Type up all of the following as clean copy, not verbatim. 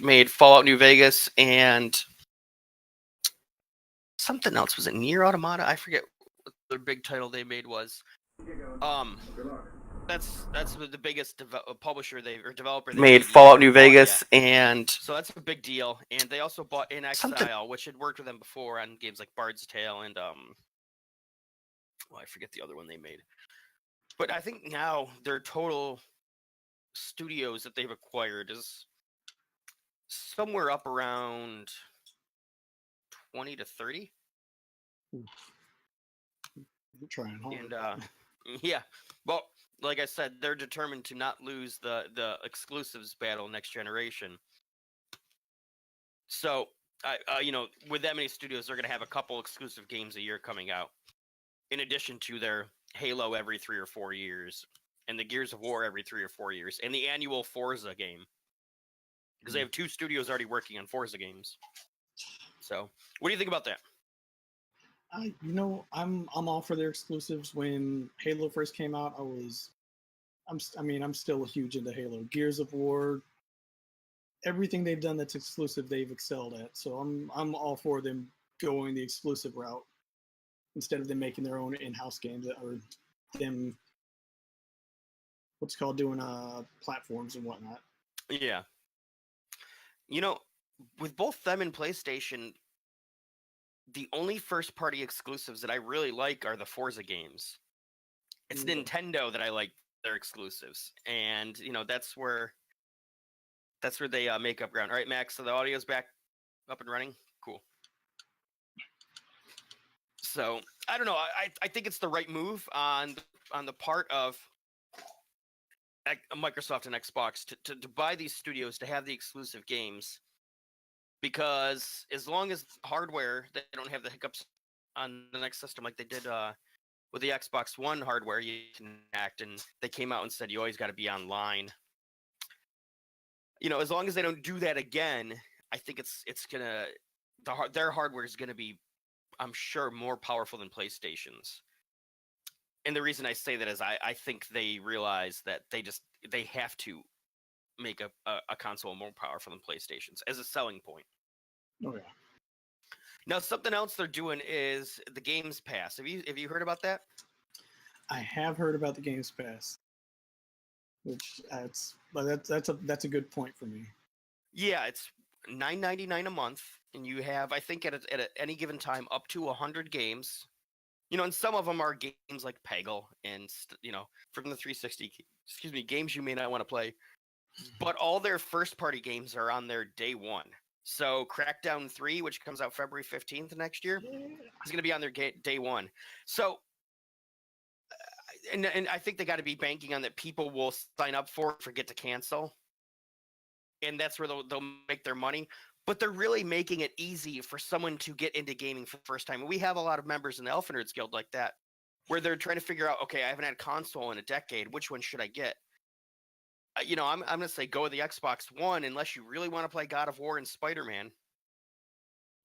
Made Fallout New Vegas and something else. Was it Nier Automata? I forget what the big title they made was. That's the biggest publisher or developer they made Fallout New Vegas, and so that's a big deal. And they also bought In Exile, which had worked with them before on games like Bard's Tale and I forget the other one they made. But I think now their total studios that they've acquired is somewhere up around 20 to 30. You're trying hard. And yeah, well, like I said, they're determined to not lose the exclusives battle next generation. So, with that many studios, they're going to have a couple exclusive games a year coming out, in addition to their Halo every 3 or 4 years, and the Gears of War every 3 or 4 years, and the annual Forza game, because they have 2 studios already working on Forza games. So, what do you think about that? I'm all for their exclusives. When Halo first came out, I'm still huge into Halo. Gears of War, everything they've done that's exclusive, they've excelled at. So I'm all for them going the exclusive route instead of them making their own in-house games or them doing platforms and whatnot. Yeah. With both them and PlayStation, the only first-party exclusives that I really like are the Forza games. It's Nintendo that I like their exclusives, and that's where they make up ground. All right, Max. So the audio's back up and running. Cool. So I don't know. I think it's the right move on the part of Microsoft and Xbox to buy these studios to have the exclusive games, because as long as hardware, they don't have the hiccups on the next system like they did with the Xbox One hardware, you can act, and they came out and said you always got to be online. As long as they don't do that again, I think it's gonna their hardware is gonna be, I'm sure, more powerful than PlayStation's. And the reason I say that is I think they realize that they have to make a console more powerful than PlayStation's as a selling point. Oh yeah. Now, something else they're doing is the Games Pass. Have you heard about that? I have heard about the Games Pass, which that's a good point for me. Yeah, it's $9.99 a month, and you have, I think, at any given time, up to 100 games. And some of them are games like Peggle and from the 360. Excuse me, games you may not want to play, but all their first-party games are on their day one. So Crackdown 3, which comes out February 15th next year, is going to be on their day one. So, and I think they got to be banking on that people will sign up for it, forget to cancel, and that's where they'll make their money. But they're really making it easy for someone to get into gaming for the first time. And we have a lot of members in the Alpha Nerds Guild like that, where they're trying to figure out, okay, I haven't had a console in a decade. Which one should I get? I'm going to say go with the Xbox One unless you really want to play God of War and Spider-Man,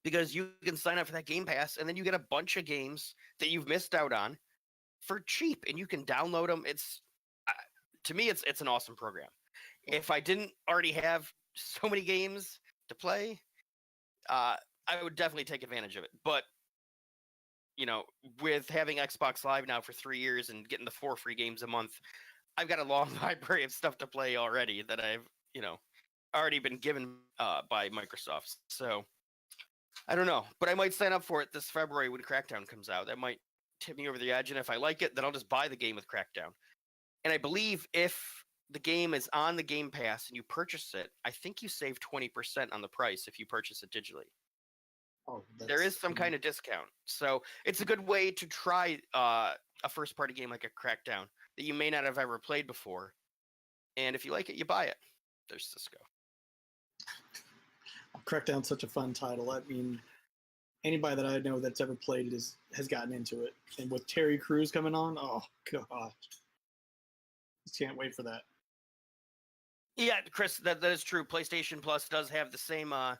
because you can sign up for that Game Pass and then you get a bunch of games that you've missed out on for cheap, and you can download them. To me, it's an awesome program. If I didn't already have so many games to play, I would definitely take advantage of it. But with having Xbox Live now for 3 years and getting the 4 free games a month, I've got a long library of stuff to play already that I've already been given by Microsoft. So I don't know, but I might sign up for it this February when Crackdown comes out. That might tip me over the edge, and if I like it, then I'll just buy the game with Crackdown. And I believe if the game is on the Game Pass and you purchase it, I think you save 20% on the price if you purchase it digitally. Oh, there is some kind of discount. So it's a good way to try a first-party game like a Crackdown that you may not have ever played before. And if you like it, you buy it. There's Cisco. Crackdown's such a fun title. I mean, anybody that I know that's ever played it has gotten into it. And with Terry Crews coming on, oh gosh, just can't wait for that. Yeah, Chris, that is true. PlayStation Plus does have the same or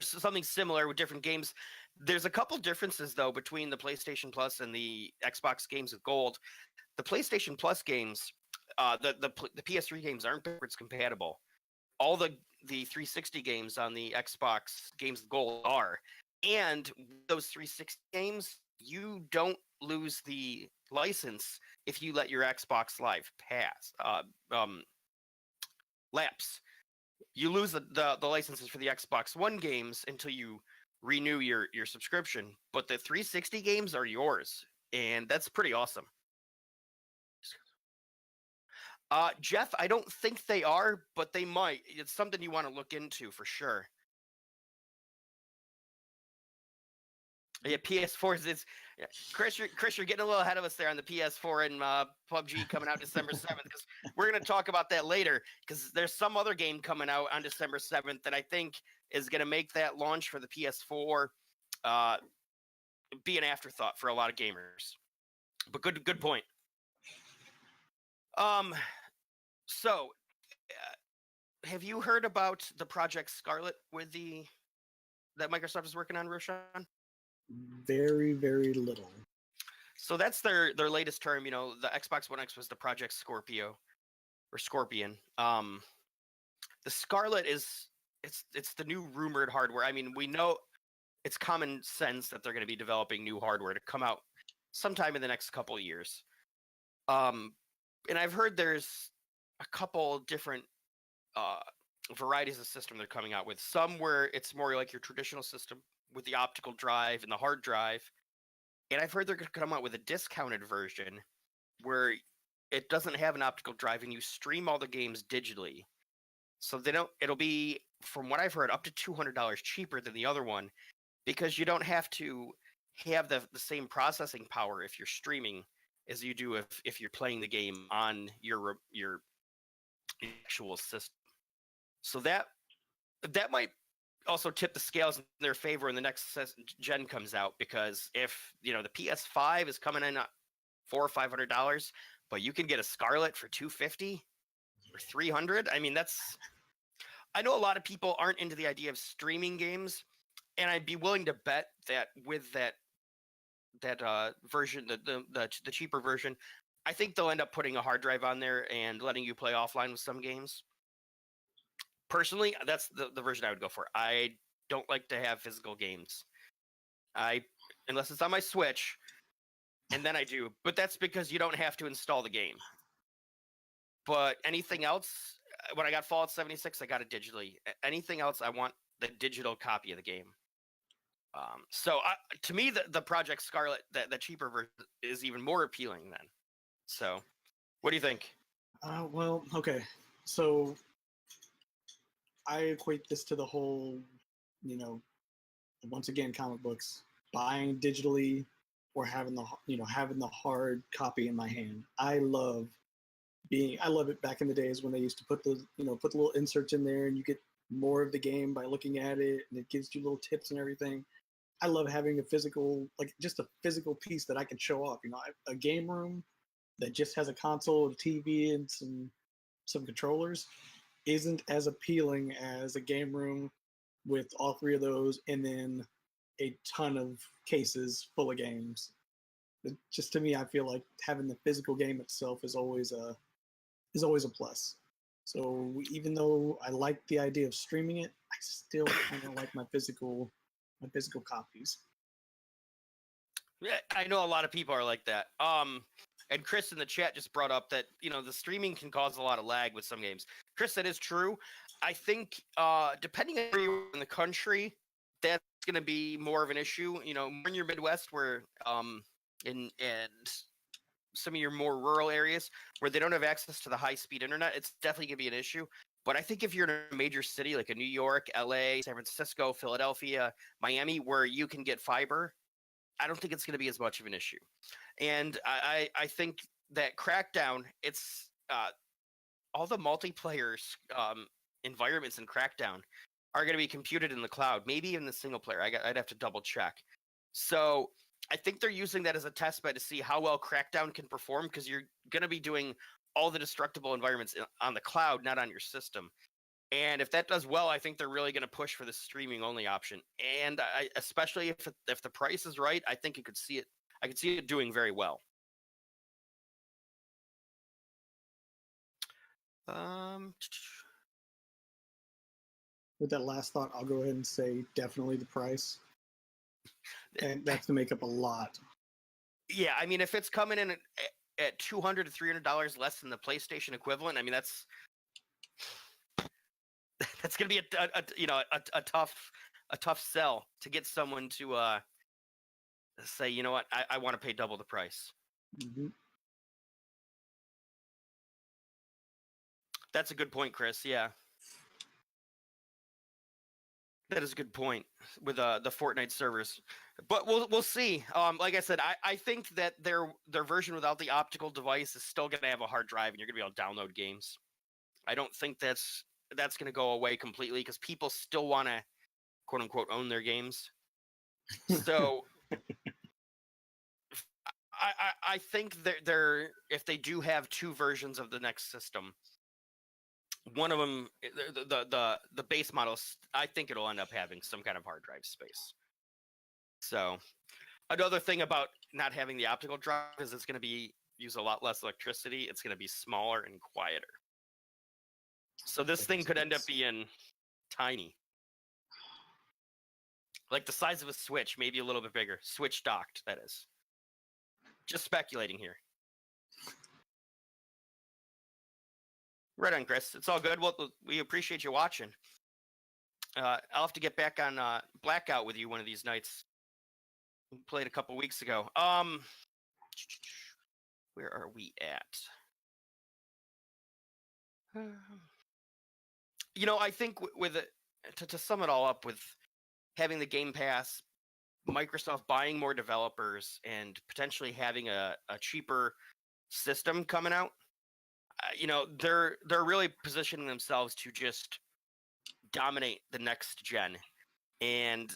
something similar with different games. There's a couple differences though between the PlayStation Plus and the Xbox games with Gold. The PlayStation Plus games, the PS3 games aren't backwards compatible. All the 360 games on the Xbox games with Gold are, and those 360 games, you don't lose the license if you let your Xbox Live lapse. You lose the licenses for the Xbox One games until you renew your subscription, but the 360 games are yours, and that's pretty awesome. Jeff, I don't think they are, but they might. It's something you want to look into for sure. Yeah, PS4 is Chris. You're getting a little ahead of us there on the PS4 and PUBG coming out December 7th, because we're going to talk about that later. Because there's some other game coming out on December 7th that I think is going to make that launch for the PS4 be an afterthought for a lot of gamers. But good point. So, have you heard about the Project Scarlet that Microsoft is working on, Roshan? Very, very little. So that's their latest term. The Xbox One X was the Project Scorpion. The Scarlet it's the new rumored hardware. I mean, we know it's common sense that they're going to be developing new hardware to come out sometime in the next couple of years. And I've heard there's a couple different varieties of system they're coming out with. Some where it's more like your traditional system with the optical drive and the hard drive. And I've heard they're going to come out with a discounted version where it doesn't have an optical drive and you stream all the games digitally. So it'll be, from what I've heard, up to $200 cheaper than the other one, because you don't have to have the same processing power if you're streaming as you do if you're playing the game on your actual system. So that might also tip the scales in their favor when the next gen comes out, because if the PS5 is coming in at $400 or $500, but you can get a Scarlet for $250 or $300. I mean, I know a lot of people aren't into the idea of streaming games, and I'd be willing to bet that with that version, the cheaper version, I think they'll end up putting a hard drive on there and letting you play offline with some games. Personally, that's the version I would go for. I don't like to have physical games. Unless it's on my Switch, and then I do. But that's because you don't have to install the game. But anything else, when I got Fallout 76, I got it digitally. Anything else, I want the digital copy of the game. So to me, the Project Scarlet, the cheaper version, is even more appealing then. So, what do you think? Well, okay. So I equate this to the whole, once again, comic books, buying digitally or having the hard copy in my hand. I love it back in the days when they used to put the little inserts in there and you get more of the game by looking at it, and it gives you little tips and everything. I love having a physical piece that I can show off. A game room that just has a console, a TV, and some controllers isn't as appealing as a game room with all three of those and then a ton of cases full of games. Just to me, I feel like having the physical game itself is always a plus. So even though I like the idea of streaming it, I still kind of like my physical copies. Yeah, I know a lot of people are like that. And Chris in the chat just brought up that the streaming can cause a lot of lag with some games. Chris, that is true. I think depending on where you are in the country, that's going to be more of an issue. More in your Midwest, where and some of your more rural areas where they don't have access to the high-speed internet, it's definitely going to be an issue. But I think if you're in a major city like a New York, LA, San Francisco, Philadelphia, Miami, where you can get fiber, I don't think it's going to be as much of an issue. And I think that Crackdown, it's all the multiplayer environments in Crackdown are going to be computed in the cloud, maybe even the single player. I'd have to double check. So I think they're using that as a test bed to see how well Crackdown can perform, because you're going to be doing all the destructible environments on the cloud, not on your system. And if that does well, I think they're really going to push for the streaming only option. And especially if the price is right, I think I could see it doing very well. With that last thought, I'll go ahead and say definitely the price. And that's to make up a lot. Yeah, I mean, if it's coming in at $200 to $300 less than the PlayStation equivalent, I mean, that's going to be a tough sell to get someone to say, you know what, I want to pay double the price. Mm-hmm. That's a good point, Chris. Yeah, that is a good point with the Fortnite servers. But we'll see. Like I said, I think that their version without the optical device is still going to have a hard drive, and you're going to be able to download games. I don't think that's going to go away completely, because people still want to, quote unquote, own their games. So I think they're if they do have two versions of the next system, one of them, the base models, I think it'll end up having some kind of hard drive space. So another thing about not having the optical drive is it's going to use a lot less electricity. It's going to be smaller and quieter. So this thing could end up being tiny. Like the size of a Switch, maybe a little bit bigger. Switch docked, that is. Just speculating here. Right on, Chris. It's all good. Well, we appreciate you watching. I'll have to get back on Blackout with you one of these nights. We played a couple weeks ago. Where are we at? I think with it, to sum it all up, with having the Game Pass, Microsoft buying more developers and potentially having a cheaper system coming out, they're really positioning themselves to just dominate the next gen. And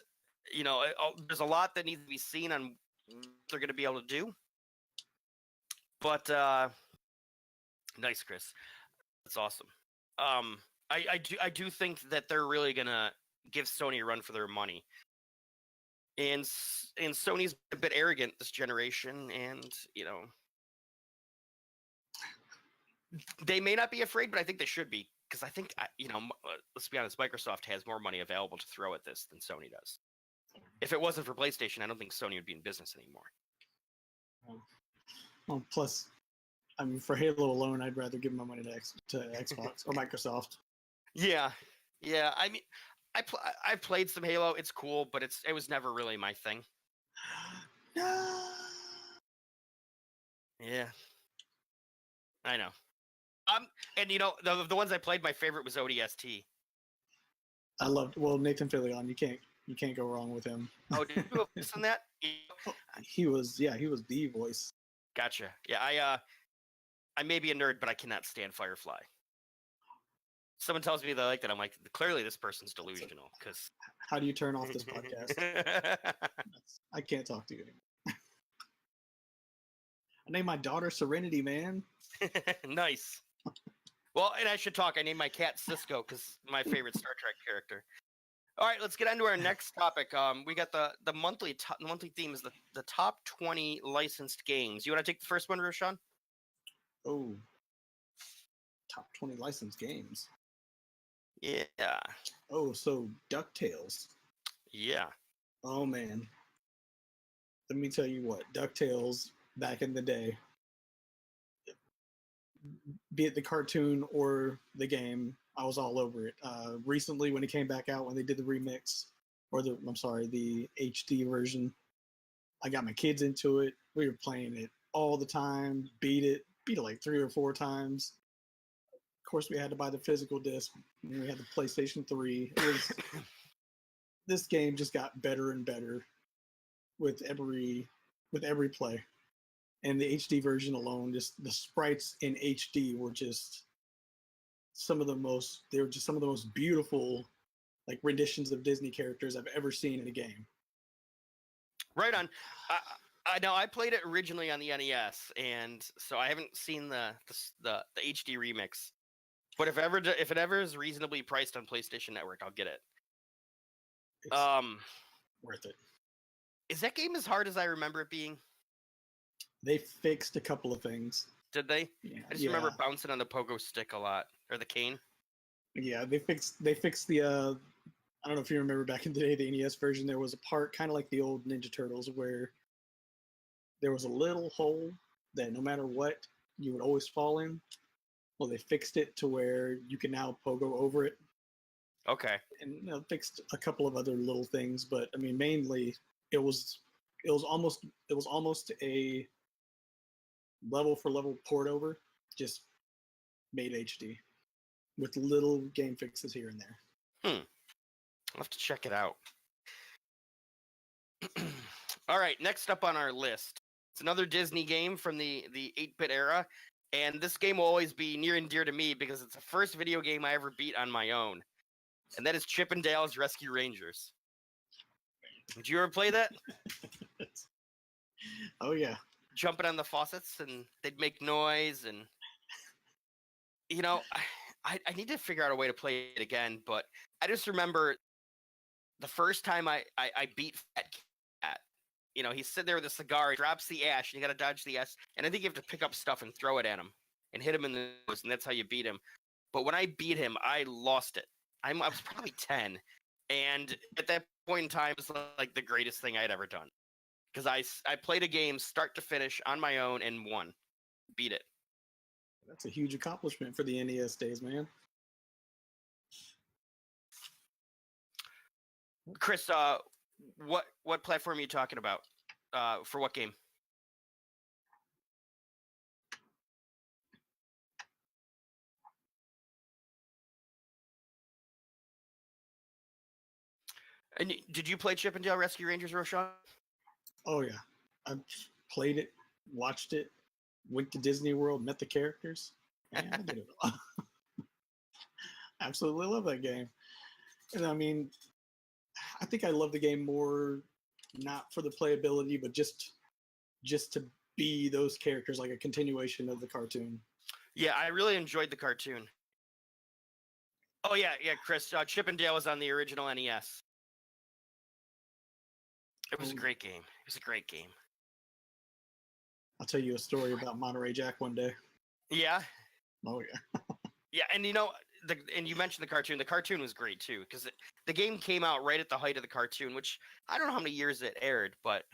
there's a lot that needs to be seen on what they're going to be able to do. But nice, Chris. That's awesome. I do think that they're really going to give Sony a run for their money. And Sony's a bit arrogant this generation, and they may not be afraid, but I think they should be, because I think let's be honest, Microsoft has more money available to throw at this than Sony does. If it wasn't for PlayStation, I don't think Sony would be in business anymore. Well, plus, I mean, for Halo alone, I'd rather give my money to Xbox or Microsoft. Yeah. I mean, I played some Halo. It's cool, but it was never really my thing. No. Yeah. I know. And the ones I played, my favorite was ODST. I loved Nathan Fillion. You can't go wrong with him. Oh, did you listen to that? He was the voice. Gotcha. Yeah, I may be a nerd, but I cannot stand Firefly. Someone tells me they like that, I'm like, clearly this person's delusional. Because how do you turn off this podcast? I can't talk to you anymore. I named my daughter Serenity, man. Nice. Well, and I should talk. I named my cat Cisco because my favorite Star Trek character. All right, let's get on to our next topic. We got the monthly theme is the top 20 licensed games. You want to take the first one, Roshan? Oh, top 20 licensed games. Yeah. Oh, so DuckTales. Yeah. Oh man. Let me tell you what, DuckTales back in the day, be it the cartoon or the game, I was all over it. Recently, when it came back out, when they did the remix, or the HD version, I got my kids into it. We were playing it all the time, beat it like 3 or 4 times. Of course, we had to buy the physical disc. And we had the PlayStation 3. This game just got better and better with every play. And the HD version alone, just the sprites in HD were just some of the most beautiful like renditions of Disney characters I've ever seen in a game. Right on. I know I played it originally on the NES, and so I haven't seen the HD remix. But if it ever is reasonably priced on PlayStation Network, I'll get it. It's worth it. Is that game as hard as I remember it being? They fixed a couple of things. Did they? Yeah, I just remember bouncing on the pogo stick a lot, or the cane. Yeah, they fixed the. I don't know if you remember back in the day, the NES version. There was a part kind of like the old Ninja Turtles where there was a little hole that no matter what you would always fall in. Well, they fixed it to where you can now pogo over it. Okay. And fixed a couple of other little things, but I mean, mainly it was almost a level for level port over, just made HD with little game fixes here and there. I'll have to check it out. All right, next up on our list, it's another Disney game from the 8-bit era, and this game will always be near and dear to me because it's the first video game I ever beat on my own, and that is Chip and Dale's Rescue Rangers. Did you ever play that? Oh yeah. Jumping on the faucets and they'd make noise, and I need to figure out a way to play it again, but I just remember the first time I beat Fat Cat. He's sitting there with a cigar, he drops the ash, and you got to dodge the ash, and I think you have to pick up stuff and throw it at him and hit him in the nose, and that's how you beat him. But when I beat him, I lost it. I was probably 10, and at that point in time, it was like the greatest thing I'd ever done. Because I played a game start to finish on my own and won. Beat it. That's a huge accomplishment for the NES days, man. Chris, what platform are you talking about? For what game? And did you play Chip and Dale Rescue Rangers, Roshan? Oh yeah, I've played it, watched it, went to Disney World, met the characters. Man, I did it. Absolutely love that game. And I mean, I think I love the game more not for the playability, but just to be those characters, like a continuation of the cartoon. Yeah, I really enjoyed the cartoon. Oh yeah, Chris. Chip and Dale was on the original NES. It was a great game. It was a great game. I'll tell you a story about Monterey Jack one day. Yeah. Oh yeah. Yeah, and and you mentioned the cartoon. The cartoon was great too, because the game came out right at the height of the cartoon, which I don't know how many years it aired, but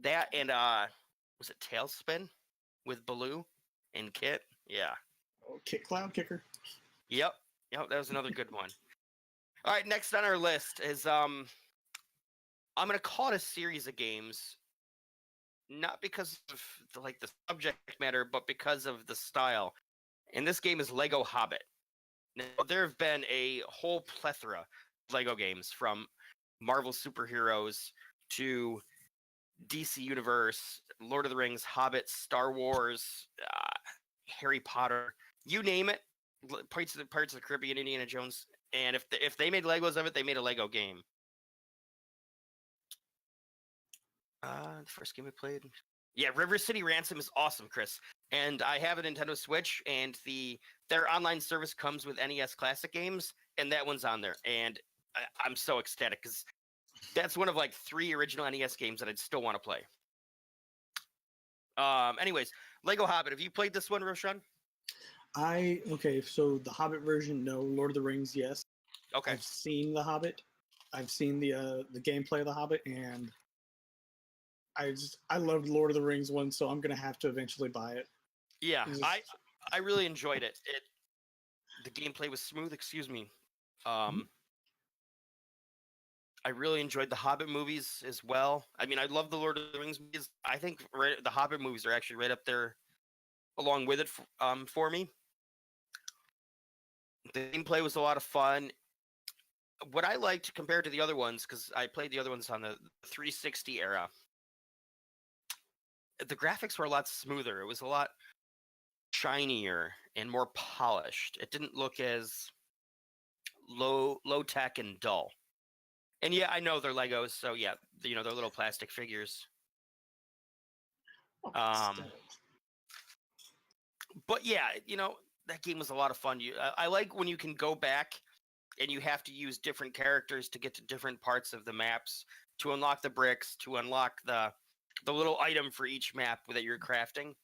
that and was it Tailspin with Baloo and Kit? Yeah. Oh, Cloud Kicker. Yep, that was another good one. All right, next on our list is I'm gonna call it a series of games, not because of the subject matter, but because of the style. And this game is Lego Hobbit. Now, there have been a whole plethora of Lego games, from Marvel superheroes to DC Universe, Lord of the Rings, Hobbit, Star Wars, Harry Potter, you name it. Pirates of the Caribbean, Indiana Jones, and if they made Legos of it, they made a Lego game. The first game I played, River City Ransom is awesome, Chris. And I have a Nintendo Switch, and their online service comes with NES Classic games, and that one's on there. And I'm so ecstatic because that's one of 3 original NES games that I'd still want to play. Anyways, Lego Hobbit. Have you played this one, Roshan? So the Hobbit version, no. Lord of the Rings, yes. Okay. I've seen the Hobbit. I've seen the gameplay of the Hobbit, and I loved Lord of the Rings one, so I'm gonna have to eventually buy it. Yeah, I really enjoyed it. The gameplay was smooth. Excuse me. I really enjoyed the Hobbit movies as well. I mean, I love the Lord of the Rings movies. I think the Hobbit movies are actually right up there, along with it for me. The gameplay was a lot of fun. What I liked compared to the other ones, because I played the other ones on the 360 era, the graphics were a lot smoother. It was a lot shinier and more polished. It didn't look as low tech and dull. And yeah, I know they're Legos, so yeah, they're little plastic figures. But yeah, that game was a lot of fun. I like when you can go back and you have to use different characters to get to different parts of the maps, to unlock the bricks, to unlock the little item for each map that you're crafting.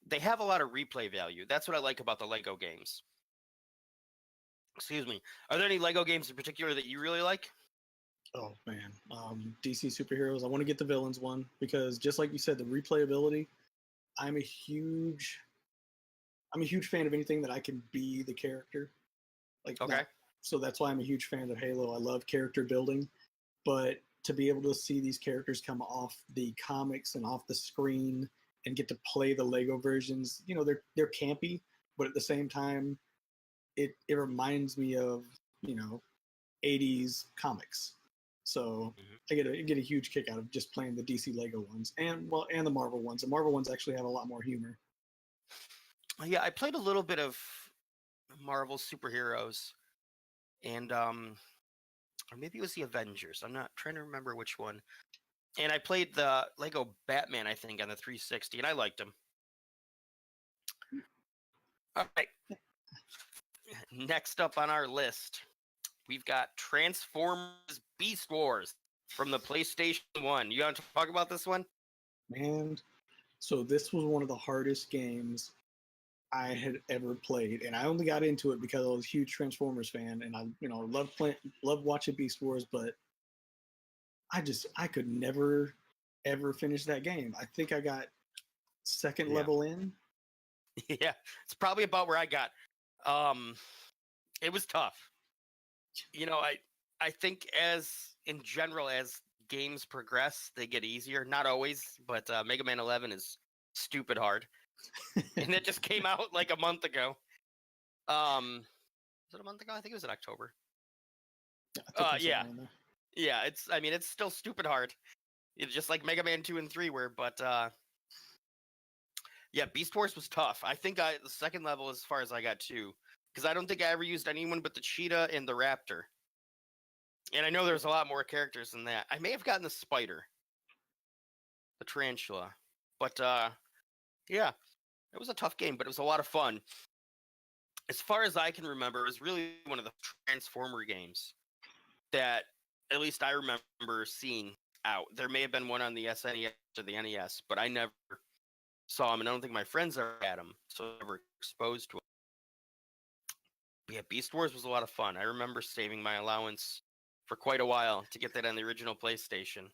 They have a lot of replay value. That's what I like about the Lego games. Excuse me. Are there any Lego games in particular that you really like? Oh man, DC superheroes. I want to get the villains one because, just like you said, the replayability. I'm a huge fan of anything that I can be the character. Okay. So that's why I'm a huge fan of Halo. I love character building, but to be able to see these characters come off the comics and off the screen and get to play the Lego versions, they're campy, but at the same time, it reminds me of 80s comics. So I get a huge kick out of just playing the DC Lego ones and the Marvel ones. The Marvel ones actually have a lot more humor. Yeah, I played a little bit of Marvel superheroes, and or maybe it was the Avengers. I'm not trying to remember which one. And I played the Lego Batman, I think, on the 360, and I liked him. All right. Next up on our list, we've got Transformers Beast Wars from the PlayStation 1. You want to talk about this one? Man, so this was one of the hardest games I had ever played, and I only got into it because I was a huge Transformers fan, and I loved watching Beast Wars, but I could never ever finish that game. I think I got second level in. Yeah, it's probably about where I got. It was tough. I think in general, as games progress, they get easier. Not always, but Mega Man 11 is stupid hard. And it just came out like a month ago. Was it a month ago? I think it was in October. Yeah. Yeah, it's still stupid hard. It's just like Mega Man 2 and 3 were, but yeah, Beast Wars was tough. I think the second level as far as I got too, because I don't think I ever used anyone but the cheetah and the raptor. And I know there's a lot more characters than that. I may have gotten the spider, the tarantula, but yeah, it was a tough game, but it was a lot of fun. As far as I can remember, it was really one of the Transformer games that at least I remember seeing out. There may have been one on the SNES or the NES, but I never saw them, and I don't think my friends ever had them, so I was never exposed to them. But yeah, Beast Wars was a lot of fun. I remember saving my allowance for quite a while to get that on the original PlayStation.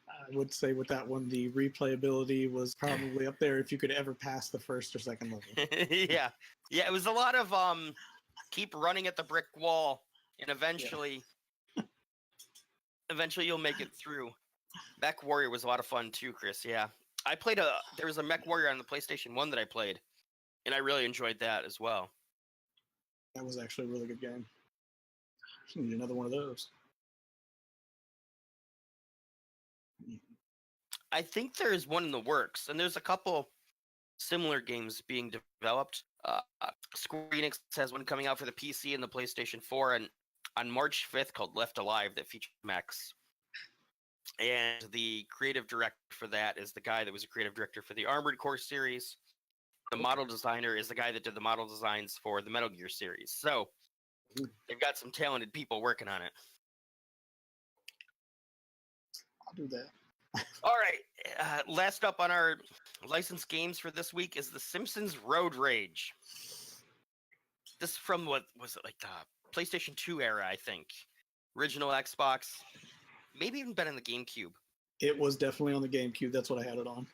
I would say with that one, the replayability was probably up there if you could ever pass the first or second level. Yeah, it was a lot of keep running at the brick wall, and eventually you'll make it through. Mech Warrior was a lot of fun too, Chris. Yeah, I played there was a Mech Warrior on the PlayStation 1 that I played, and I really enjoyed that as well. That was actually a really good game. I need another one of those. I think there's one in the works, and there's a couple similar games being developed. Square Enix has one coming out for the PC and the PlayStation 4, and on March 5th called Left Alive that features mechs. And the creative director for that is the guy that was a creative director for the Armored Core series. The model designer is the guy that did the model designs for the Metal Gear series. So they've got some talented people working on it. I'll do that. All right. Last up on our licensed games for this week is The Simpsons Road Rage. This is from what was it, like the PlayStation 2 era, I think. Original Xbox. Maybe even been in the GameCube. It was definitely on the GameCube. That's what I had it on.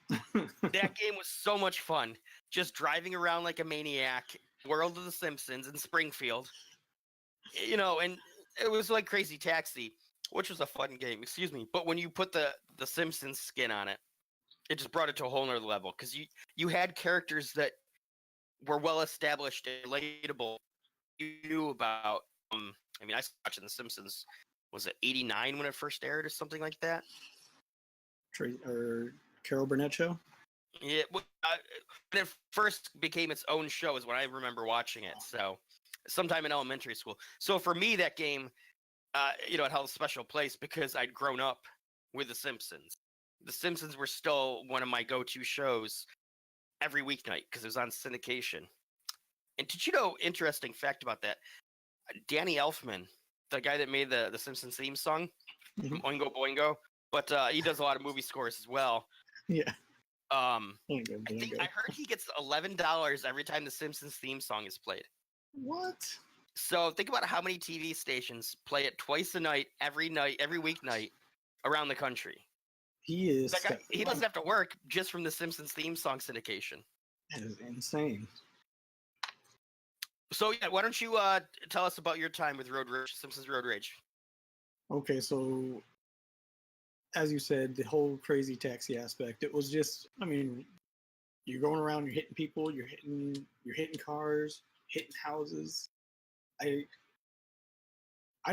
That game was so much fun. Just driving around like a maniac. World of the Simpsons in Springfield. You know, and it was like Crazy Taxi, which was a fun game, excuse me. But when you put the Simpsons skin on it, it just brought it to a whole nother level. Because you had characters that were well established and relatable. You knew about, I mean, I was watching The Simpsons, was it 89 when it first aired or something like that? Or Carol Burnett show? Yeah, when it first became its own show is when I remember watching it. So sometime in elementary school. So for me, that game, it held a special place because I'd grown up with The Simpsons. The Simpsons were still one of my go-to shows every weeknight because it was on syndication. And did you know, interesting fact about that, Danny Elfman, the guy that made the Simpsons theme song, Oingo Boingo, but he does a lot of movie scores as well. Yeah. I heard he gets $11 every time the Simpsons theme song is played. What? So think about how many TV stations play it twice a night, every weeknight around the country. He doesn't have to work just from the Simpsons theme song syndication. That is insane. So yeah, why don't you tell us about your time with Simpsons Road Rage? Okay, so as you said, the whole Crazy Taxi aspect, it was just, I mean, you're going around, you're hitting people, you're hitting cars, hitting houses. I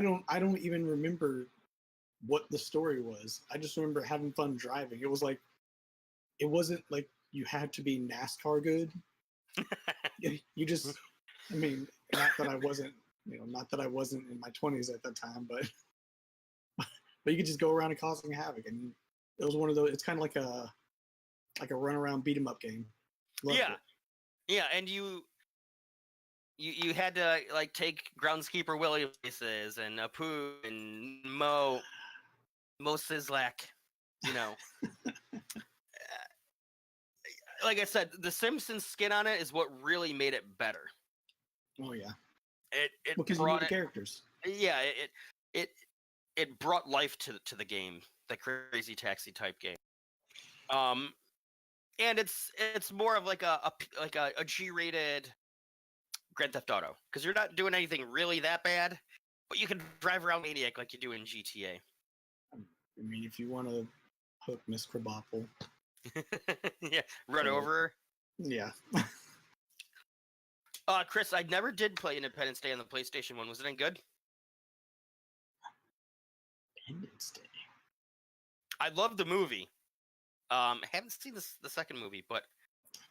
don't even remember what the story was. I just remember having fun driving. It wasn't like you had to be NASCAR good. You just, I mean, not that I wasn't in my 20s at that time, but you could just go around and causing havoc. And it was one of those. It's kind of like a run around beat 'em up game. Loved it. Yeah, and you had to like take groundskeeper Willie places and Apu and Mo Sislak, you know. Like I said, the Simpsons skin on it is what really made it better. Oh yeah. Because you knew the characters. Yeah, it brought life to the game, the Crazy Taxi type game. And it's more of like a G-rated Grand Theft Auto, because you're not doing anything really that bad, but you can drive around maniac like you do in GTA. I mean, if you want to hook Miss Krabappel. Yeah, run over her. Yeah. Chris, I never did play Independence Day on the PlayStation 1. Was it any good? Independence Day. I love the movie. I haven't seen the second movie, but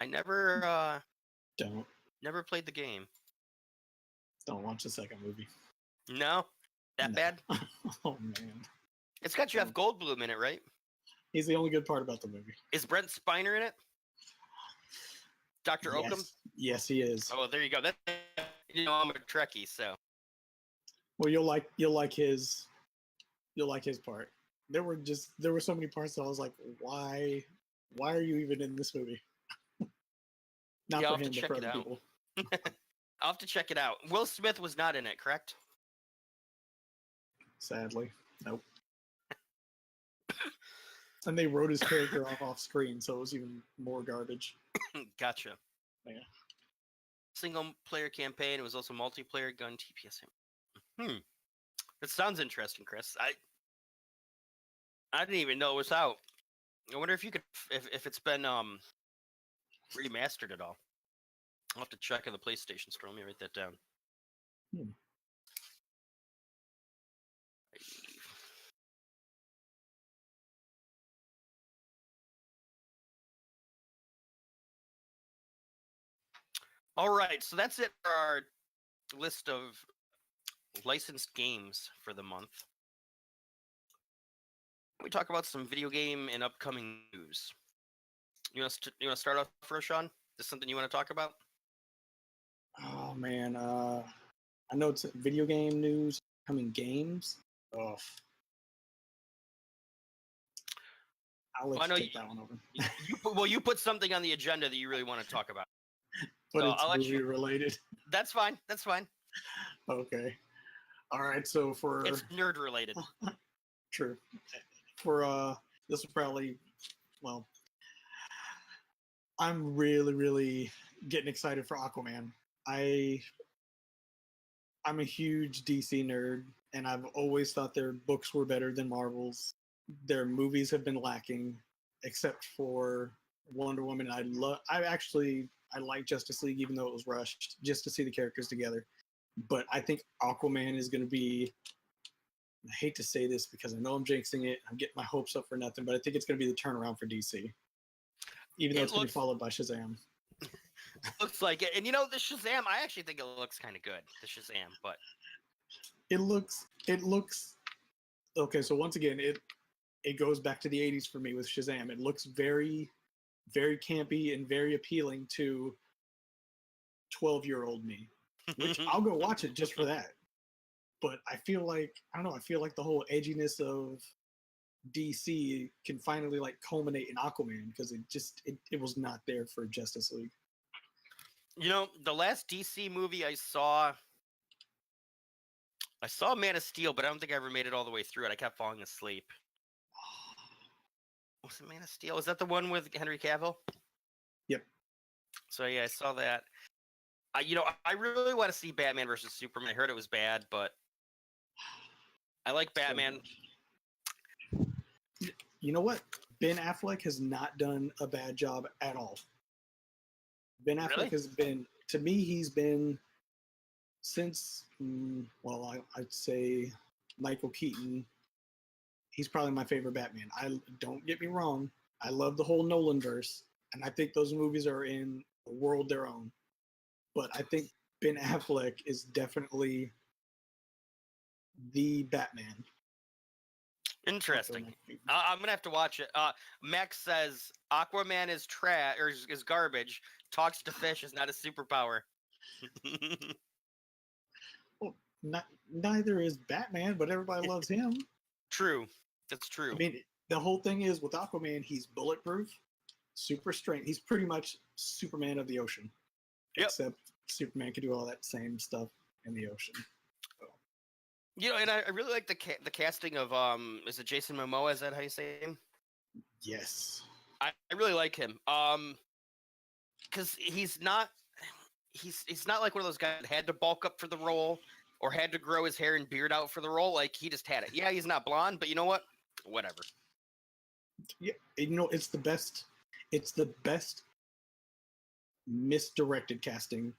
I never never played the game. Don't watch the second movie. No? That bad? Oh, man. It's got Jeff Goldblum in it, right? He's the only good part about the movie. Is Brent Spiner in it? Dr. Oakham? Yes, he is. Oh, there you go. I'm a Trekkie, so. Well, you'll like his part. There were so many parts that I was like, why are you even in this movie? Not for him, but for other people. I'll have to check it out. Will Smith was not in it, correct? Sadly, nope. And they wrote his character off screen, so it was even more garbage. Gotcha. Yeah. Single player campaign. It was also multiplayer gun TPS. That sounds interesting, Chris. I didn't even know it was out. I wonder if you could, if it's been remastered at all. I'll have to check in the PlayStation store. Let me write that down. All right, so that's it for our list of licensed games for the month. We talk about some video game and upcoming news. You want to start off first, Sean? Is this something you want to talk about? Oh man, I know it's video game news, coming games. Oh, I'll let you take that one over. You put something on the agenda that you really want to talk about. But so it's movie related. That's fine. That's fine. Okay. All right. So it's nerd related. True. For this will probably, well, I'm really getting excited for Aquaman. I'm a huge DC nerd, and I've always thought their books were better than Marvel's. Their movies have been lacking, except for Wonder Woman. I like Justice League, even though it was rushed, just to see the characters together. But I think Aquaman is going to be, I hate to say this because I know I'm jinxing it, I'm getting my hopes up for nothing, but I think it's going to be the turnaround for DC. Even though it's going to be followed by Shazam. Looks like it. And the Shazam, I actually think it looks kind of good, the Shazam, but... It looks... Okay, so once again, it goes back to the 80s for me with Shazam. It looks very, very campy and very appealing to 12-year-old me, which I'll go watch it just for that. But I feel like the whole edginess of DC can finally culminate in Aquaman, because it was not there for Justice League. The last DC movie I saw Man of Steel, but I don't think I ever made it all the way through it. I kept falling asleep. Was it Man of Steel? Was that the one with Henry Cavill? Yep. So yeah, I saw that. I really want to see Batman versus Superman. I heard it was bad, but I like Batman. You know what? Ben Affleck has not done a bad job at all. Ben Affleck has been, to me, he's been since, I'd say Michael Keaton. He's probably my favorite Batman. Don't get me wrong, I love the whole Nolanverse, and I think those movies are in a world their own. But I think Ben Affleck is definitely the Batman. Interesting. I'm gonna have to watch it. Max says Aquaman is trash or is garbage. Talks to fish is not a superpower. Well, neither is Batman, but everybody loves him. True, that's true. I mean, the whole thing is with Aquaman, he's bulletproof, super strength. He's pretty much Superman of the ocean. Yep. Except Superman can do all that same stuff in the ocean. And I really like the casting of is it Jason Momoa? Is that how you say him? Yes. I really like him. Because he's not like one of those guys that had to bulk up for the role or had to grow his hair and beard out for the role. Like, he just had it. Yeah, he's not blonde, but you know what? Whatever. Yeah, it's the best. It's the best misdirected casting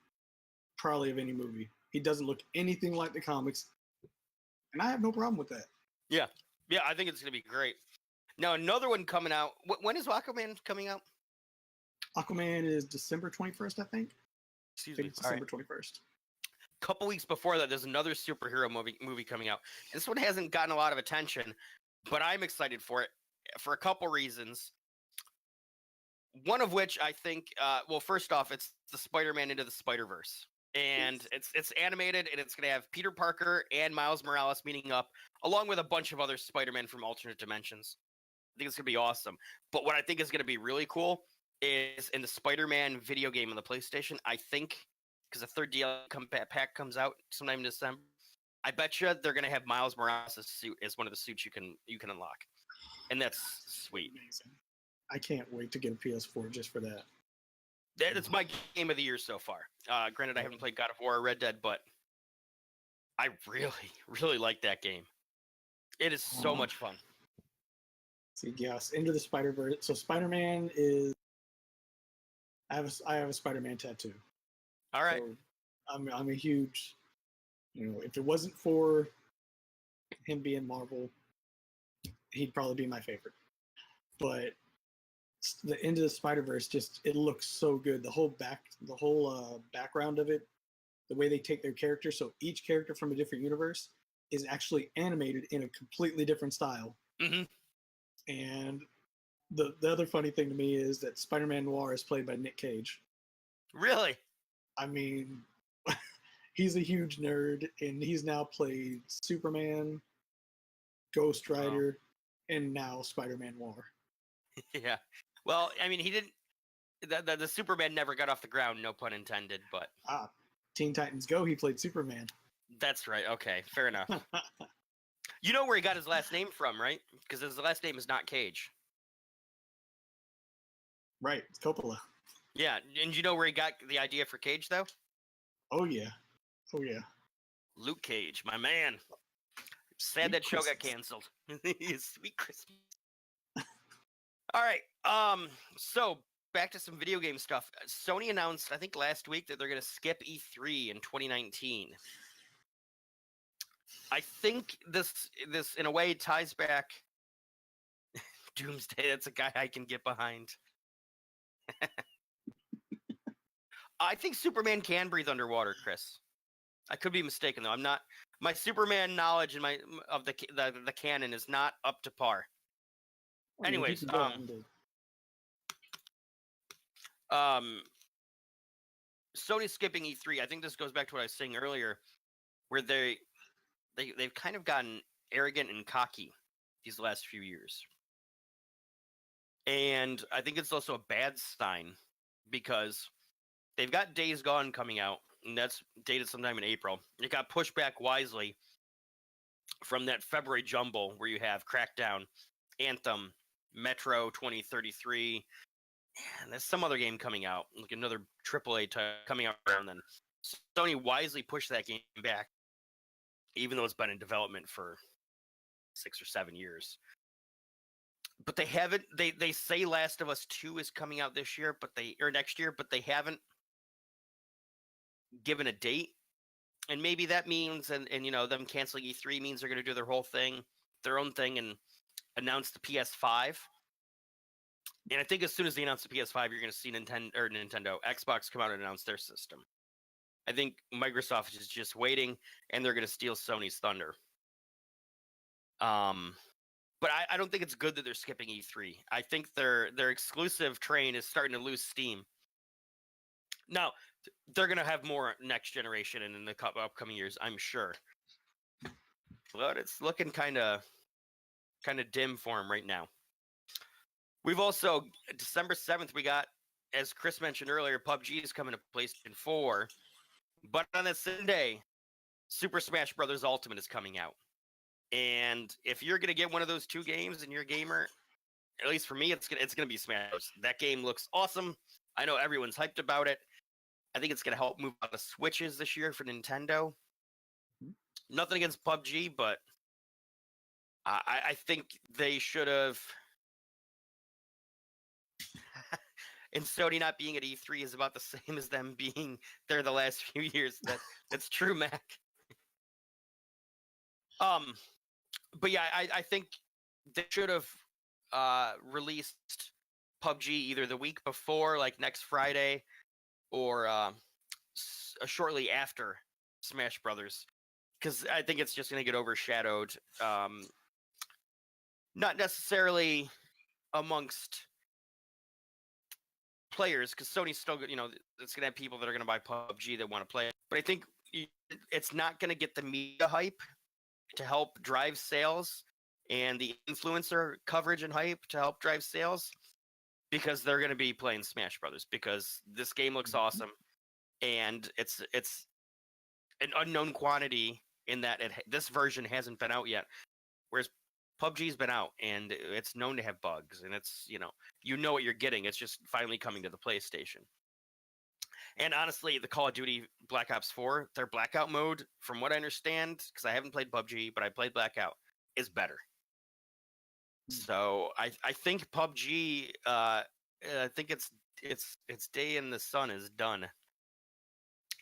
probably of any movie. He doesn't look anything like the comics, and I have no problem with that. Yeah, I think it's gonna be great. Now another one coming out. When is Aquaman coming out? Aquaman is December 21st, I think. Excuse me. December 21st. Couple weeks before that, there's another superhero movie coming out. This one hasn't gotten a lot of attention, but I'm excited for it for a couple reasons. One of which I think, well, first off, it's the Spider-Man Into the Spider-Verse, and it's animated, and it's going to have Peter Parker and Miles Morales meeting up, along with a bunch of other Spider-Men from alternate dimensions. I think it's going to be awesome. But what I think is going to be really cool is in the Spider-Man video game on the PlayStation, I think, because the third DLC pack comes out sometime in December, I bet you they're going to have Miles Morales' suit as one of the suits you can unlock, and that's sweet. Amazing. I can't wait to get a PS4 just for that. That's my game of the year so far. Granted, I haven't played God of War or Red Dead, but I really, really like that game. It is so much fun. See, yes, Into the Spider-Verse. So Spider-Man is. I have a Spider-Man tattoo. All right. So I'm a huge. If it wasn't for him being Marvel, he'd probably be my favorite. But the Into the Spider-Verse, it looks so good. The whole background of it, the way they take their characters, so each character from a different universe is actually animated in a completely different style. Mm-hmm. And the other funny thing to me is that Spider-Man Noir is played by Nick Cage. Really? I mean, he's a huge nerd, and he's now played Superman, Ghost Rider, and now Spider-Man Noir. Yeah. Well, I mean, he didn't. The Superman never got off the ground, no pun intended. But Teen Titans Go, he played Superman. That's right. Okay, fair enough. You know where he got his last name from, right? Because his last name is not Cage. Right, it's Coppola. Yeah, and you know where he got the idea for Cage, though? Oh yeah. Luke Cage, my man. Sad Sweet that show Christmas. got canceled. Sweet Christmas. All right. So back to some video game stuff. Sony announced, I think last week, that they're going to skip E3 in 2019. I think this in a way ties back. Doomsday. That's a guy I can get behind. I think Superman can breathe underwater, Chris. I could be mistaken though. I'm not. My Superman knowledge and of the canon is not up to par. Anyways, Sony's skipping E3. I think this goes back to what I was saying earlier, where they've kind of gotten arrogant and cocky these last few years. And I think it's also a bad sign because they've got Days Gone coming out, and that's dated sometime in April. It got pushed back wisely from that February jumble where you have Crackdown, Anthem, Metro 2033, and there's some other game coming out, like another AAA type coming out around then. Sony wisely pushed that game back, even though it's been in development for 6 or 7 years. But they haven't. They say Last of Us 2 is coming out this year, or next year, but they haven't given a date. And maybe that means, and them canceling E3 means they're going to do their own thing, and announce the PS5. And I think as soon as they announce the PS5, you're going to see Nintendo, Xbox come out and announce their system. I think Microsoft is just waiting, and they're going to steal Sony's thunder. But I don't think it's good that they're skipping E3. I think their exclusive train is starting to lose steam. Now, they're going to have more next generation in the upcoming years, I'm sure. But it's looking kind of dim for them right now. We've also, December 7th, we got, as Chris mentioned earlier, PUBG is coming to PlayStation 4. But on the same day, Super Smash Bros. Ultimate is coming out. And if you're going to get one of those two games and you're a gamer, at least for me, it's gonna be Smash Bros. That game looks awesome. I know everyone's hyped about it. I think it's going to help move out the Switches this year for Nintendo. Nothing against PUBG, but I think they should have... and Sony not being at E3 is about the same as them being there the last few years. That's true, Mac. But yeah, I think they should have released PUBG either the week before, like next Friday, or shortly after Smash Brothers, because I think it's just going to get overshadowed. Not necessarily amongst players, because Sony's still, it's going to have people that are going to buy PUBG that want to play it. But I think it's not going to get the media hype to help drive sales and the influencer coverage and hype to help drive sales, because they're going to be playing Smash Brothers, because this game looks awesome, and it's an unknown quantity in that this version hasn't been out yet, whereas PUBG's been out and it's known to have bugs, and it's you know what you're getting. It's just finally coming to the PlayStation. And honestly, the Call of Duty Black Ops 4, their Blackout mode, from what I understand, because I haven't played PUBG, but I played Blackout, is better. So I think PUBG, I think its day in the sun is done. I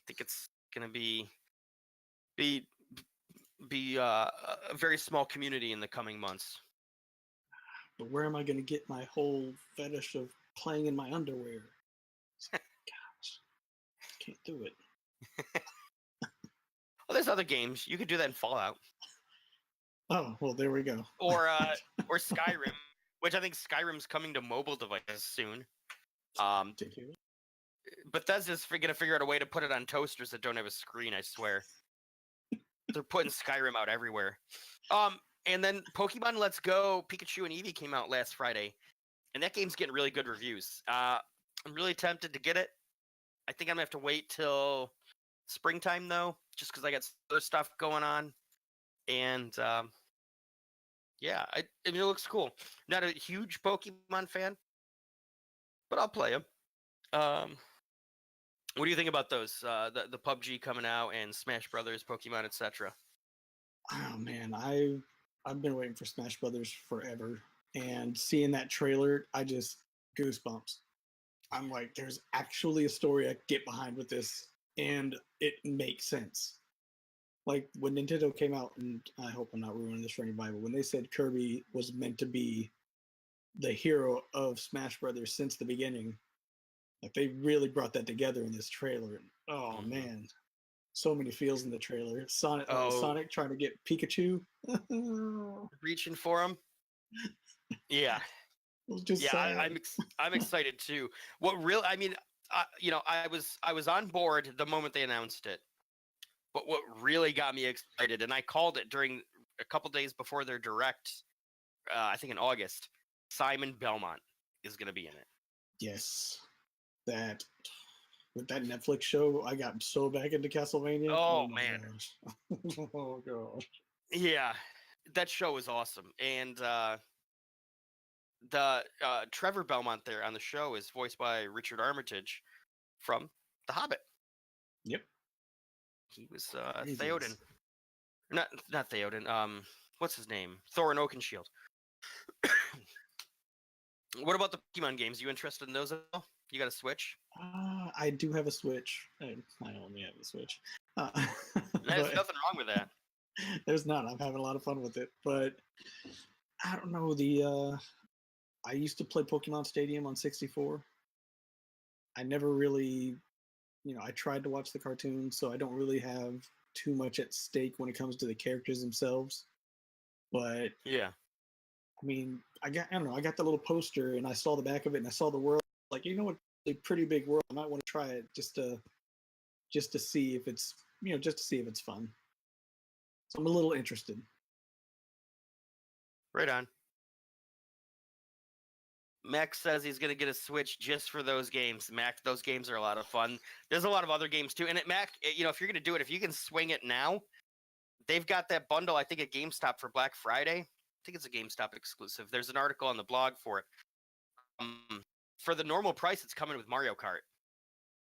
think it's gonna be a very small community in the coming months. But where am I gonna get my whole fetish of playing in my underwear? Gosh, can't do it. Well, there's other games you could do that in Fallout. Oh well, there we go. Or Skyrim, which I think Skyrim's coming to mobile devices soon. Bethesda's going to figure out a way to put it on toasters that don't have a screen, I swear. They're putting Skyrim out everywhere. And then Pokemon Let's Go Pikachu and Eevee came out last Friday, and that game's getting really good reviews. I'm really tempted to get it. I think I'm going to have to wait till springtime, though, just because I got other stuff going on. And yeah, I mean, it looks cool. Not a huge Pokemon fan, but I'll play them. What do you think about those? The PUBG coming out and Smash Brothers, Pokemon, etc. Oh man, I've been waiting for Smash Brothers forever, and seeing that trailer, I just goosebumps. I'm like, there's actually a story I can get behind with this, and it makes sense. Like when Nintendo came out, and I hope I'm not ruining this for anybody, but when they said Kirby was meant to be the hero of Smash Brothers since the beginning, like they really brought that together in this trailer. Oh man, so many feels in the trailer. Sonic trying to get Pikachu, reaching for him. Yeah, I'm excited too. I was on board the moment they announced it. But what really got me excited, and I called it during a couple days before their direct, I think in August, Simon Belmont is going to be in it. Yes. With that Netflix show, I got so back into Castlevania. Oh man. Gosh. Oh gosh. Yeah, that show is awesome. And the Trevor Belmont there on the show is voiced by Richard Armitage from The Hobbit. Yep. He was Theoden. Not Theoden. What's his name? Thorin Oakenshield. What about the Pokemon games? You interested in those at all? You got a Switch? I do have a Switch. I only have a Switch. There's nothing wrong with that. There's not. I'm having a lot of fun with it. But I don't know. I used to play Pokemon Stadium on 64. I never really... I tried to watch the cartoons, so I don't really have too much at stake when it comes to the characters themselves. But yeah, I mean, I got the little poster, and I saw the back of it, and I saw the world. Like, what, a pretty big world. I might want to try it just to see if it's fun. So I'm a little interested. Right on. Max says he's going to get a Switch just for those games. Mac, those games are a lot of fun. There's a lot of other games too. And Mac, if you're going to do it, if you can swing it now, they've got that bundle, I think, at GameStop for Black Friday. I think it's a GameStop exclusive. There's an article on the blog for it. For the normal price, it's coming with Mario Kart.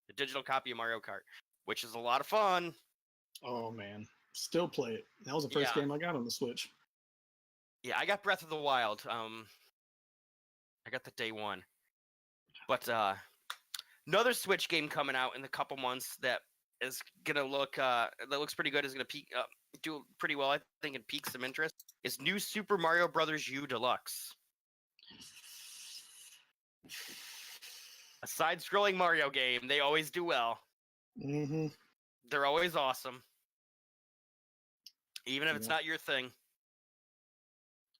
The digital copy of Mario Kart, which is a lot of fun. Oh, man. Still play it. That was the first game I got on the Switch. Yeah, I got Breath of the Wild. I got the day one. But another Switch game coming out in a couple months that is gonna look that looks pretty good. Is gonna do pretty well, I think, and pique some interest. Is New Super Mario Brothers U Deluxe, a side-scrolling Mario game. They always do well. Mm-hmm. They're always awesome, even if it's not your thing.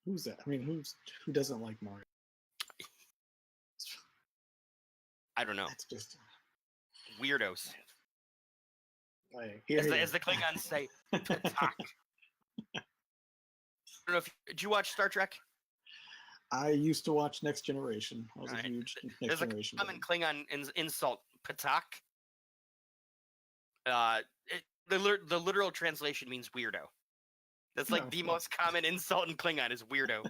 Who's that? I mean, who doesn't like Mario? I don't know. That's just Weirdos. As the Klingons say, Patak. I don't know if did you watch Star Trek? I used to watch Next Generation. I was a huge Next Generation. There's a common Klingon insult, Patak. The literal translation means weirdo. That's like the most common insult in Klingon is weirdo.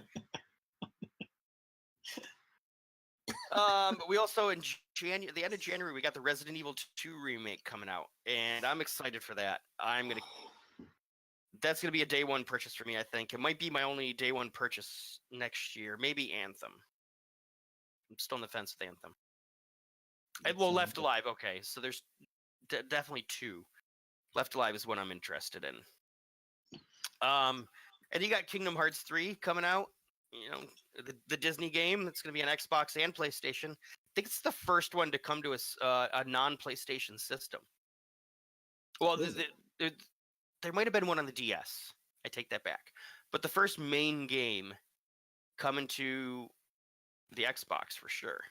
We also in the end of January we got the Resident Evil 2 remake coming out, and I'm excited for that. That's gonna be a day one purchase for me. I think it might be my only day one purchase next year. Maybe Anthem. I'm still on the fence with Anthem. Left Alive. Okay, so there's definitely 2. Left Alive is what I'm interested in. And you got Kingdom Hearts 3 coming out. You know, the Disney game that's going to be on Xbox and PlayStation. I think it's the first one to come to a non-PlayStation system. Well, there might have been one on the DS. I take that back. But the first main game coming to the Xbox for sure.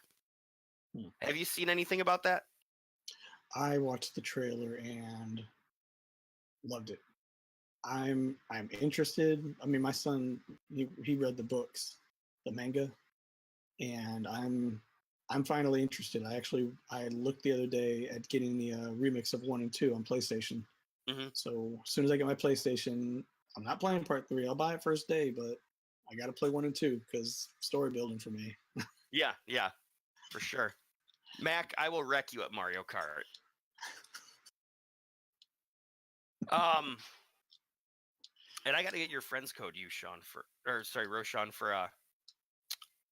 Have you seen anything about that? I watched the trailer and loved it. I'm interested. I mean, my son he read the books, the manga, and I'm finally interested. I looked the other day at getting the remix of 1 and 2 on PlayStation. Mm-hmm. So as soon as I get my PlayStation, I'm not playing Part 3. I'll buy it first day, but I got to play 1 and 2 because story building for me. Yeah, for sure. Mac, I will wreck you at Mario Kart. And I got to get your friend's code, Roshan, for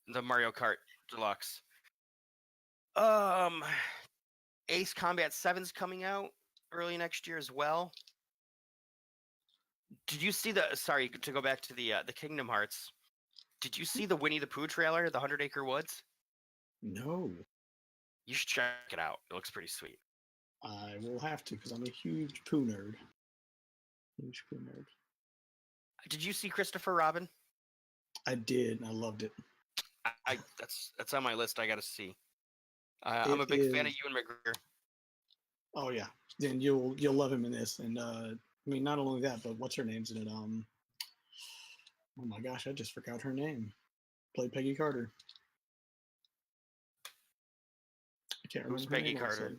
the Mario Kart Deluxe. Ace Combat 7's coming out early next year as well. Did you see sorry, to go back to the Kingdom Hearts, did you see the Winnie the Pooh trailer, the 100 Acre Woods? No. You should check it out. It looks pretty sweet. I will have to because I'm a huge Pooh nerd. Huge Pooh nerd. Did you see Christopher Robin? I did, and I loved it. That's on my list. I got to see. I'm a big fan of Ewan McGregor. Oh yeah, then you'll love him in this. And I mean, not only that, but what's her name's in it? Oh my gosh, I just forgot her name. Played Peggy Carter. I can't remember. Who's Peggy Carter?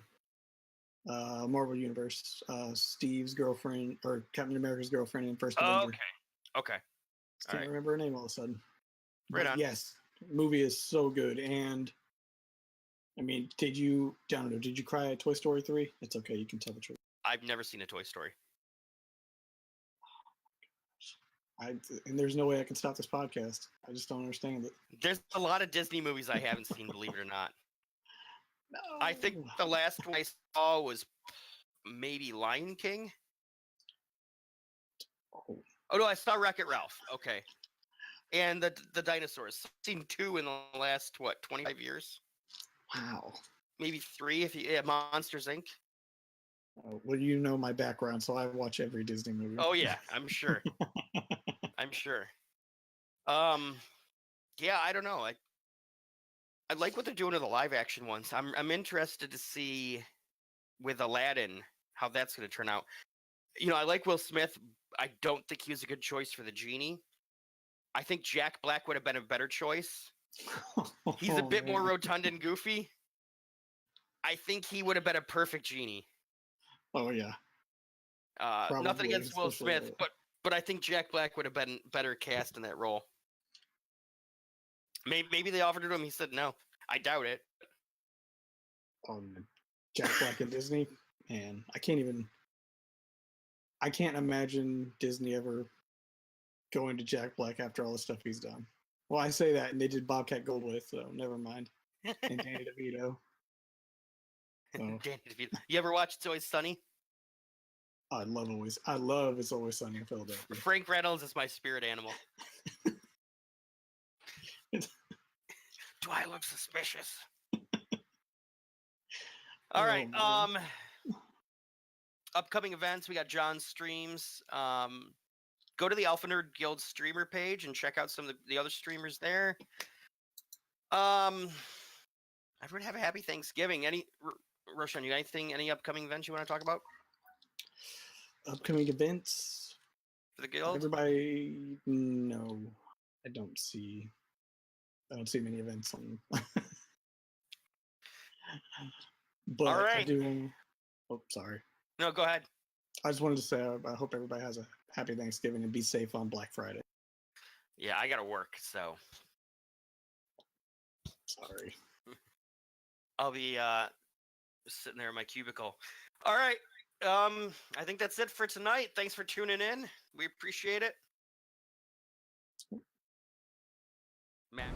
Marvel Universe. Steve's girlfriend, or Captain America's girlfriend in First Avenger. Okay. Can't remember her name all of a sudden. Right on. Yes, movie is so good. And I mean, did you cry at Toy Story 3? It's okay, you can tell the truth. I've never seen a Toy Story. And there's no way I can stop this podcast. I just don't understand it. There's a lot of Disney movies I haven't seen, believe it or not. No. I think the last one I saw was maybe Lion King. Oh no, I saw Wreck-It Ralph. Okay. And the dinosaurs. I've seen 2 in the last 25 years. Wow. Maybe 3 if you Monsters Inc. Well, you know my background, so I watch every Disney movie. Oh yeah, I'm sure. I'm sure. Yeah, I don't know. I like what they're doing with the live action ones. I'm interested to see with Aladdin how that's going to turn out. You know, I like Will Smith. I don't think he was a good choice for the genie. I think Jack Black would have been a better choice. He's a bit more rotund and goofy. I think he would have been a perfect genie. Oh yeah. Nothing against Will Smith, but I think Jack Black would have been better cast in that role. Maybe they offered it to him. He said no. I doubt it. Jack Black and Disney, man, I can't imagine Disney ever going to Jack Black after all the stuff he's done. Well, I say that, and they did Bobcat Goldthwait, so never mind. and Danny DeVito. So, Danny DeVito. You ever watch It's Always Sunny? I love It's Always Sunny in Philadelphia. Frank Reynolds is my spirit animal. Do I look suspicious? All right. Man. Upcoming events. We got John's streams. Go to the Alpha Nerd Guild streamer page and check out some of the other streamers there. Everyone have a happy Thanksgiving. Roshan, you got any upcoming events you want to talk about? Upcoming events for the guild? Everybody, no, I don't see many events on. But all right. I do. Oh, sorry. No, go ahead. I just wanted to say I hope everybody has a happy Thanksgiving and be safe on Black Friday. Yeah, I gotta work, so sorry. I'll be sitting there in my cubicle. All right. I think that's it for tonight. Thanks for tuning in. We appreciate it. Matt.